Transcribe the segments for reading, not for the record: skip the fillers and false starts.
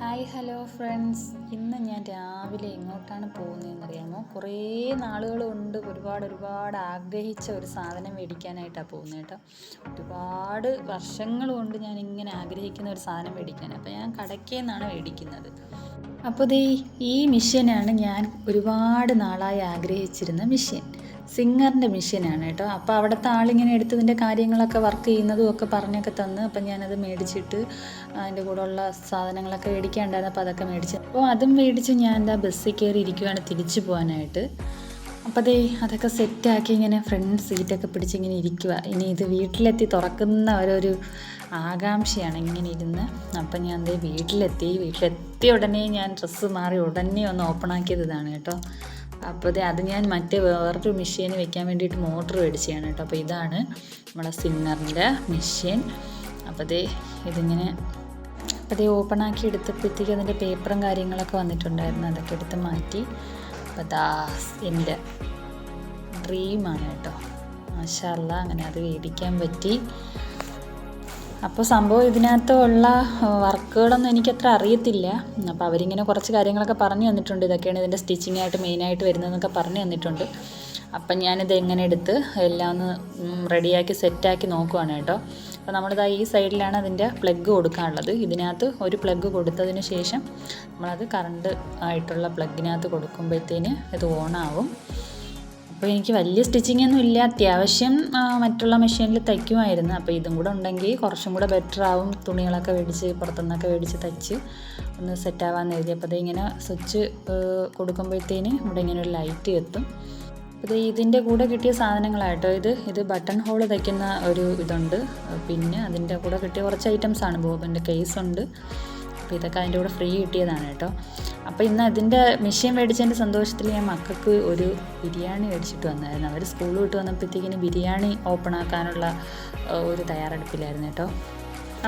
Hi hello friends, ഇന്ന് ഞാൻ രാവിലെ എങ്ങോട്ടാണ് പോകുന്നതെന്നറിയാമോ? കുറേ നാളുകൾ കൊണ്ട് ഒരുപാട് ആഗ്രഹിച്ച ഒരു സാധനം മേടിക്കാനായിട്ടാണ് പോകുന്നത് കേട്ടോ. ഒരുപാട് വർഷങ്ങൾ കൊണ്ട് ഞാൻ ഇങ്ങനെ ആഗ്രഹിക്കുന്ന ഒരു സാധനം മേടിക്കാൻ. അപ്പോൾ ഞാൻ കടയ്ക്കൽ നിന്നാണ് മേടിക്കുന്നത്. അപ്പോൾ ഈ മിഷ്യനാണ് ഞാൻ ഒരുപാട് നാളായി ആഗ്രഹിച്ചിരുന്ന മിഷ്യൻ. സിംഗറിൻ്റെ മിഷ്യനാണ് കേട്ടോ. അപ്പോൾ അവിടുത്തെ ആളിങ്ങനെ എടുത്തതിൻ്റെ കാര്യങ്ങളൊക്കെ വർക്ക് ചെയ്യുന്നതും ഒക്കെ പറഞ്ഞൊക്കെ തന്ന്. അപ്പം ഞാനത് മേടിച്ചിട്ട് അതിൻ്റെ കൂടെ ഉള്ള സാധനങ്ങളൊക്കെ മേടിക്കാനുണ്ടായിരുന്നു. അപ്പോൾ അതൊക്കെ മേടിച്ച് അപ്പോൾ അതും മേടിച്ച് ഞാൻ എന്താ ബസ്സിൽ കയറി ഇരിക്കുകയാണ് തിരിച്ചു പോകാനായിട്ട്. അപ്പോൾ അതൊക്കെ സെറ്റാക്കി ഇങ്ങനെ ഫ്രണ്ട് സീറ്റൊക്കെ പിടിച്ചിങ്ങനെ ഇരിക്കുക. ഇനി ഇത് വീട്ടിലെത്തി തുറക്കുന്ന ഒരു ആകാംക്ഷയാണ് ഇങ്ങനെ ഇരുന്ന്. അപ്പം ഞാൻ വീട്ടിലെത്തിയ ഉടനെ ഞാൻ ഡ്രസ്സ് മാറി ഉടനെ ഒന്ന് ഓപ്പൺ ആക്കിയത് ഇതാണ് കേട്ടോ. അപ്പോൾ അത് ഞാൻ വേറൊരു മെഷീൻ വെക്കാൻ വേണ്ടിയിട്ട് മോട്ടർ മേടിച്ചതാണ് കേട്ടോ. അപ്പോൾ ഇതാണ് നമ്മളെ സിംഗറിൻ്റെ മെഷീൻ. അപ്പോൾ ഇതിങ്ങനെ ഓപ്പൺ ആക്കി എടുത്തപ്പോഴത്തേക്ക് അതിൻ്റെ പേപ്പറും കാര്യങ്ങളൊക്കെ വന്നിട്ടുണ്ടായിരുന്നു. അതൊക്കെ എടുത്ത് മാറ്റി. അപ്പോൾ എൻ്റെ ഡ്രീമാണ് കേട്ടോ. മാഷാ അല്ലാഹ്, അങ്ങനെ അത് മേടിക്കാൻ പറ്റി. അപ്പോൾ സംഭവം ഇതിനകത്തുള്ള വർക്കുകളൊന്നും എനിക്കത്ര അറിയത്തില്ല. അപ്പോൾ അവരിങ്ങനെ കുറച്ച് കാര്യങ്ങളൊക്കെ പറഞ്ഞു തന്നിട്ടുണ്ട്. ഇതൊക്കെയാണ് ഇതിൻ്റെ സ്റ്റിച്ചിങ്ങായിട്ട് മെയിനായിട്ട് വരുന്നതെന്നൊക്കെ പറഞ്ഞു തന്നിട്ടുണ്ട്. അപ്പം ഞാനിത് എങ്ങനെ എടുത്ത് എല്ലാം ഒന്ന് റെഡിയാക്കി സെറ്റാക്കി നോക്കുവാണ് കേട്ടോ. അപ്പോൾ നമ്മളിത് ഈ സൈഡിലാണ് അതിൻ്റെ പ്ലഗ് കൊടുക്കാനുള്ളത്. ഇതിനകത്ത് ഒരു പ്ലഗ് കൊടുത്തതിന് ശേഷം നമ്മളത് കറണ്ട് ആയിട്ടുള്ള പ്ലഗിനകത്ത് കൊടുക്കുമ്പോഴത്തേന് ഇത് ഓണാവും. അപ്പോൾ എനിക്ക് വലിയ സ്റ്റിച്ചിങ്ങൊന്നും ഇല്ല, അത്യാവശ്യം മറ്റുള്ള മെഷീനിൽ തയ്ക്കുമായിരുന്നു. അപ്പോൾ ഇതും കൂടെ ഉണ്ടെങ്കിൽ കുറച്ചും കൂടെ ബെറ്റർ ആവും. തുണികളൊക്കെ പുറത്തുനിന്നൊക്കെ മേടിച്ച് തയ്ച്ച് ഒന്ന് സെറ്റാവാമെന്ന് എഴുതി. അപ്പോൾ ഇങ്ങനെ സ്വിച്ച് കൊടുക്കുമ്പോഴത്തേന് ഇവിടെ ഇങ്ങനെ ഒരു ലൈറ്റ് എത്തും. അപ്പോൾ ഇതിൻ്റെ കൂടെ കിട്ടിയ സാധനങ്ങളായിട്ടോ ഇത് ബട്ടൺ ഹോൾ തയ്ക്കുന്ന ഒരു ഇതുണ്ട്. പിന്നെ അതിൻ്റെ കൂടെ കിട്ടിയ കുറച്ച് ഐറ്റംസാണ്. ബോബിൻ്റെ കേസുണ്ട്. അപ്പോൾ ഇതൊക്കെ അതിൻ്റെ കൂടെ ഫ്രീ കിട്ടിയതാണ് കേട്ടോ. അപ്പോൾ ഇന്ന് അതിൻ്റെ മെഷീൻ മേടിച്ചതിൻ്റെ സന്തോഷത്തിൽ ഞാൻ മക്കൾക്ക് ഒരു ബിരിയാണി മേടിച്ചിട്ട് വന്നായിരുന്നു. അവർ സ്കൂൾ വിട്ട് വന്നപ്പോഴത്തേക്കിന് ബിരിയാണി ഓപ്പൺ ആക്കാനുള്ള ഒരു തയ്യാറെടുപ്പിലായിരുന്നു കേട്ടോ.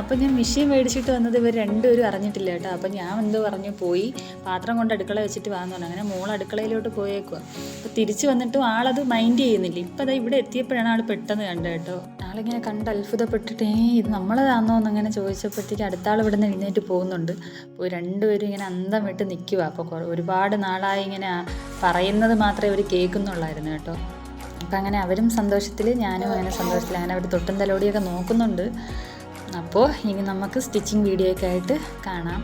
അപ്പോൾ ഞാൻ മെഷീൻ മേടിച്ചിട്ട് വന്നത് ഇവർ രണ്ടുപേരും അറിഞ്ഞിട്ടില്ല കേട്ടോ. അപ്പോൾ ഞാൻ പറഞ്ഞു പോയി പാത്രം കൊണ്ട് അടുക്കള വെച്ചിട്ട് വാന്ന് പറഞ്ഞു. അങ്ങനെ മോൾ അടുക്കളയിലോട്ട് പോയേക്കുക. അപ്പോൾ തിരിച്ച് വന്നിട്ടും ആളത് മൈൻഡ് ചെയ്യുന്നില്ല. ഇപ്പോൾ ഇവിടെ എത്തിയപ്പോഴാണ് ആൾ പെട്ടെന്ന് കണ്ടത് കേട്ടോ. ആളിങ്ങനെ കണ്ട് അത്ഭുതപ്പെട്ടിട്ട് ഇത് നമ്മളതാണോ എന്നങ്ങനെ ചോദിച്ചപ്പോഴത്തേക്ക് അടുത്ത ആൾ ഇവിടെ നിന്ന് എഴുന്നേറ്റ് പോകുന്നുണ്ട്. അപ്പോൾ രണ്ടുപേരും ഇങ്ങനെ അന്തം വിട്ട് നിൽക്കുക. അപ്പോൾ ഒരുപാട് നാളായി ഇങ്ങനെ പറയുന്നത് മാത്രമേ അവർ കേൾക്കുന്നുള്ളായിരുന്നു കേട്ടോ. അപ്പം അങ്ങനെ അവരും സന്തോഷത്തിൽ, ഞാനും അങ്ങനെ സന്തോഷത്തിൽ. അങ്ങനെ അവർ തൊട്ടും തലോടിയൊക്കെ നോക്കുന്നുണ്ട്. അപ്പോൾ ഇനി നമുക്ക് സ്റ്റിച്ചിങ് വീഡിയോ ഒക്കെ ആയിട്ട് കാണാം.